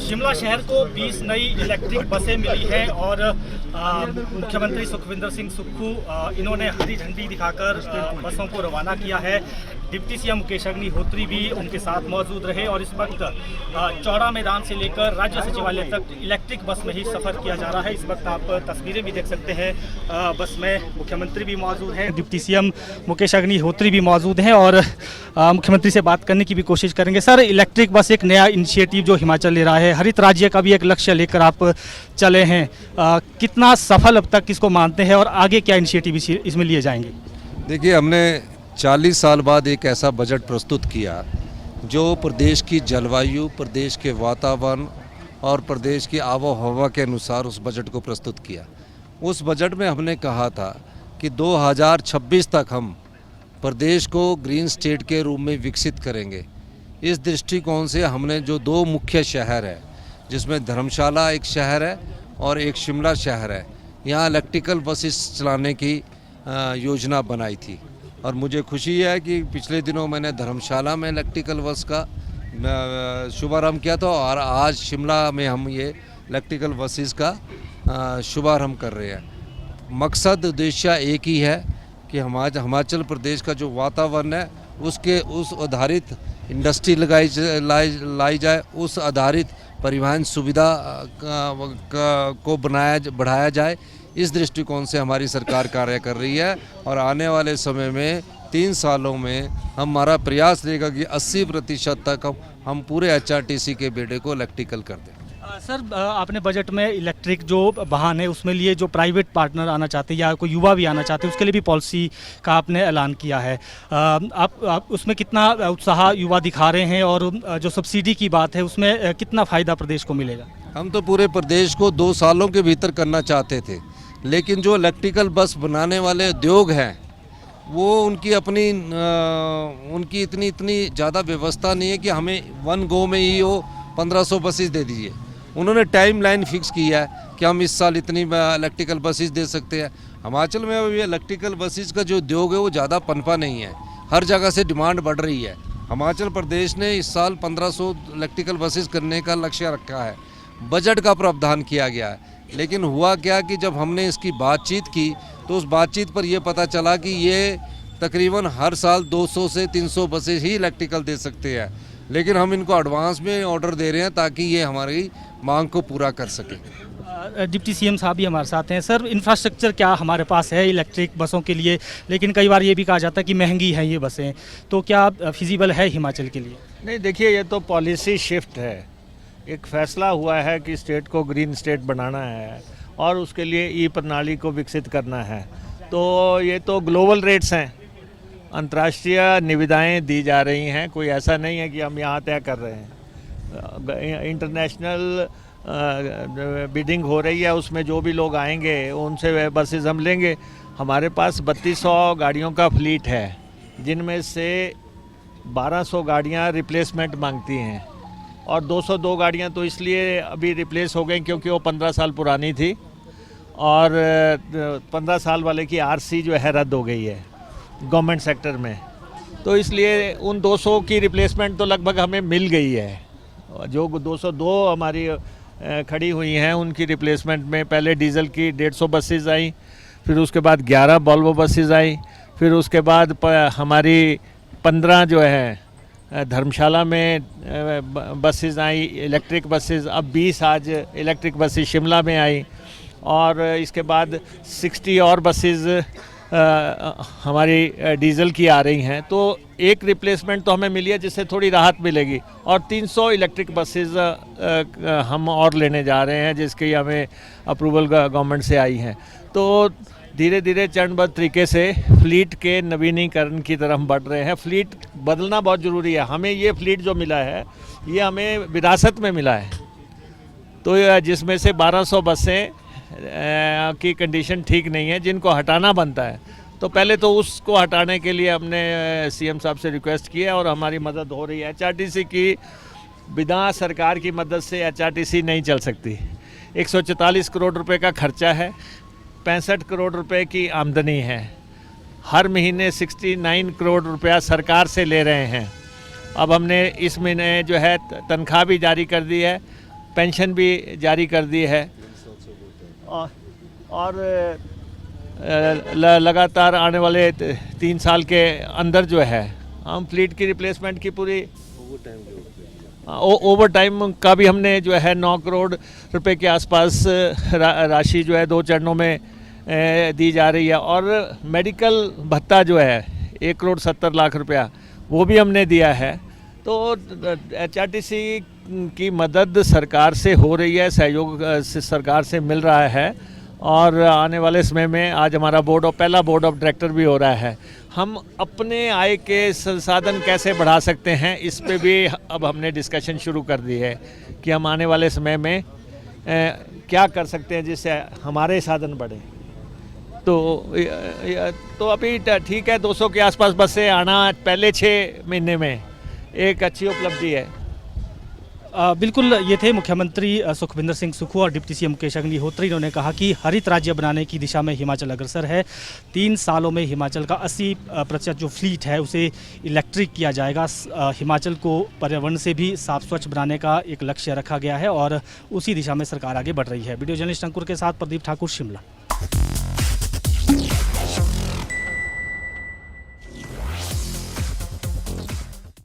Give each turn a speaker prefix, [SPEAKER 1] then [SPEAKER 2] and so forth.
[SPEAKER 1] शिमला शहर को 20 नई इलेक्ट्रिक बसें मिली हैं और मुख्यमंत्री सुखविंदर सिंह सुक्खू इन्होंने हरी झंडी दिखाकर बसों को रवाना किया है। डिप्टी सीएम मुकेश अग्निहोत्री भी उनके साथ मौजूद रहे और इस वक्त चौड़ा मैदान से लेकर राज्य सचिवालय तक इलेक्ट्रिक बस में ही सफ़र किया जा रहा है। इस वक्त आप तस्वीरें भी देख सकते हैं, बस में मुख्यमंत्री भी मौजूद हैं, डिप्टी सीएम मुकेश अग्निहोत्री भी मौजूद हैं और मुख्यमंत्री से बात करने की भी कोशिश करेंगे। सर, इलेक्ट्रिक बस एक नया इनिशिएटिव जो हिमाचल ले रहा है, हरित राज्य का भी एक लक्ष्य लेकर आप चले हैं, कितना सफल अब तक इसको मानते हैं और आगे क्या इनिशिएटिव इसमें लिए जाएंगे?
[SPEAKER 2] देखिए, हमने 40 साल बाद एक ऐसा बजट प्रस्तुत किया जो प्रदेश की जलवायु, प्रदेश के वातावरण और प्रदेश की आबो हवा के अनुसार उस बजट को प्रस्तुत किया। उस बजट में हमने कहा था कि 2026 तक हम प्रदेश को ग्रीन स्टेट के रूप में विकसित करेंगे। इस दृष्टिकोण से हमने जो 2 मुख्य शहर है, जिसमें धर्मशाला एक शहर है और एक शिमला शहर है, यहाँ इलेक्ट्रिकल बसेस चलाने की योजना बनाई थी। और मुझे खुशी है कि पिछले दिनों मैंने धर्मशाला में इलेक्ट्रिकल बस का शुभारंभ किया था और आज शिमला में हम ये इलेक्ट्रिकल बसेस का शुभारंभ कर रहे हैं। मकसद उद्देश्य एक ही है कि हिमाचल प्रदेश का जो वातावरण है उस आधारित इंडस्ट्री लाई जाए, उस आधारित परिवहन सुविधा को बढ़ाया जाए। इस दृष्टिकोण से हमारी सरकार कार्य कर रही है और आने वाले समय में 3 सालों में हमारा प्रयास रहेगा कि 80% तक हम पूरे HRTC के बेड़े को इलेक्ट्रिकल कर दें।
[SPEAKER 1] सर, आपने बजट में इलेक्ट्रिक जो वाहन है उसमें लिए जो प्राइवेट पार्टनर आना चाहते हैं या कोई युवा भी आना चाहते हैं, उसके लिए भी पॉलिसी का आपने ऐलान किया है। आप उसमें कितना उत्साह युवा दिखा रहे हैं और जो सब्सिडी की बात है उसमें कितना फ़ायदा प्रदेश को मिलेगा? हम
[SPEAKER 2] तो पूरे प्रदेश को 2 सालों के भीतर करना चाहते थे, लेकिन जो इलेक्ट्रिकल बस बनाने वाले उद्योग हैं वो उनकी इतनी ज़्यादा व्यवस्था नहीं है कि हमें 1 गो में ही वो 1500 बसेस दे दीजिए। उन्होंने टाइम लाइन फिक्स किया है कि हम इस साल इतनी इलेक्ट्रिकल बसेस दे सकते हैं। हिमाचल में अभी इलेक्ट्रिकल बसेस का जो उद्योग है वो ज़्यादा पनपा नहीं है, हर जगह से डिमांड बढ़ रही है। हिमाचल प्रदेश ने इस साल 1500 इलेक्ट्रिकल बसेस करने का लक्ष्य रखा है, बजट का प्रावधान किया गया है। लेकिन हुआ क्या कि जब हमने इसकी बातचीत की तो उस बातचीत पर यह पता चला कि ये तकरीबन हर साल 200 से 300 बसेस ही इलेक्ट्रिकल दे सकते हैं, लेकिन हम इनको एडवांस में ऑर्डर दे रहे हैं ताकि ये हमारी मांग को पूरा कर सके।
[SPEAKER 1] डिप्टी सीएम साहब भी हमारे साथ हैं। सर, इंफ्रास्ट्रक्चर क्या हमारे पास है इलेक्ट्रिक बसों के लिए, लेकिन कई बार ये भी कहा जाता है कि महंगी हैं ये बसें, तो क्या फिजिबल है हिमाचल के लिए?
[SPEAKER 3] नहीं, देखिए, ये तो पॉलिसी शिफ्ट है। एक फैसला हुआ है कि स्टेट को ग्रीन स्टेट बनाना है और उसके लिए ई प्रणाली को विकसित करना है। तो ये तो ग्लोबल रेट्स हैं, अंतर्राष्ट्रीय निविदाएं दी जा रही हैं, कोई ऐसा नहीं है कि हम यहाँ तय कर रहे हैं। इंटरनेशनल बिडिंग हो रही है, उसमें जो भी लोग आएंगे उनसे बसेस हम लेंगे। हमारे पास 3200 गाड़ियों का फ्लीट है, जिनमें से 1200 गाड़ियाँ रिप्लेसमेंट मांगती हैं और 202 गाड़ियाँ तो इसलिए अभी रिप्लेस हो गई क्योंकि वो 15 साल पुरानी थी और 15 साल वाले की RC जो है रद्द हो गई है गवर्नमेंट सेक्टर में। तो इसलिए उन 200 की रिप्लेसमेंट तो लगभग हमें मिल गई है। जो 202 हमारी खड़ी हुई हैं उनकी रिप्लेसमेंट में पहले डीजल की 150 बसेस आई, फिर उसके बाद 11 वॉल्वो बसेस आई, फिर उसके बाद हमारी 15 जो है धर्मशाला में बसेस आई इलेक्ट्रिक बसेस, अब 20 आज इलेक्ट्रिक बसेस शिमला में आई और इसके बाद 60 और बसेस हमारी डीजल की आ रही हैं। तो एक रिप्लेसमेंट तो हमें मिली है जिससे थोड़ी राहत मिलेगी और 300 इलेक्ट्रिक बसेस हम और लेने जा रहे हैं जिसकी हमें अप्रूवल गवर्नमेंट से आई हैं। तो धीरे धीरे चरणबद्ध तरीके से फ्लीट के नवीनीकरण की तरफ बढ़ रहे हैं। फ्लीट बदलना बहुत ज़रूरी है। हमें ये फ्लीट जो मिला है ये हमें विरासत में मिला है, तो जिसमें से 1200 बसें की कंडीशन ठीक नहीं है, जिनको हटाना बनता है। तो पहले तो उसको हटाने के लिए हमने सीएम साहब से रिक्वेस्ट की है और हमारी मदद हो रही है। HRTC की बिना सरकार की मदद से HRTC नहीं चल सकती। 144 करोड़ रुपए का खर्चा है, 65 करोड़ रुपए की आमदनी है, हर महीने 69 करोड़ रुपया सरकार से ले रहे हैं। अब हमने इस महीने जो है तनख्वाह भी जारी कर दी है। पेंशन भी जारी कर दी है और लगातार आने वाले 3 साल के अंदर जो है हम फ्लीट की रिप्लेसमेंट की पूरी ओवर टाइम का भी हमने जो है 9 करोड़ रुपए के आसपास राशि जो है 2 चरणों में दी जा रही है। और मेडिकल भत्ता जो है 1 करोड़ 70 लाख रुपया वो भी हमने दिया है। तो HRTC की मदद सरकार से हो रही है, सहयोग सरकार से मिल रहा है और आने वाले समय में आज हमारा पहला बोर्ड ऑफ डायरेक्टर भी हो रहा है। हम अपने आय के संसाधन कैसे बढ़ा सकते हैं इस पे भी अब हमने डिस्कशन शुरू कर दी है कि हम आने वाले समय में क्या कर सकते हैं जिससे हमारे साधन बढ़े। तो अभी ठीक है, 200 के आसपास बसें आना पहले 6 महीने में एक अच्छी उपलब्धि है।
[SPEAKER 1] बिल्कुल, ये थे मुख्यमंत्री सुखविंदर सिंह सुक्खू और डिप्टी सीएम मुकेश अग्निहोत्री। इन्होंने कहा कि हरित राज्य बनाने की दिशा में हिमाचल अग्रसर है। 3 सालों में हिमाचल का 80% जो फ्लीट है उसे इलेक्ट्रिक किया जाएगा। हिमाचल को पर्यावरण से भी साफ स्वच्छ बनाने का एक लक्ष्य रखा गया है और उसी दिशा में सरकार आगे बढ़ रही है। वीडियो जर्नलिस्ट अंकुर के साथ प्रदीप ठाकुर, शिमला।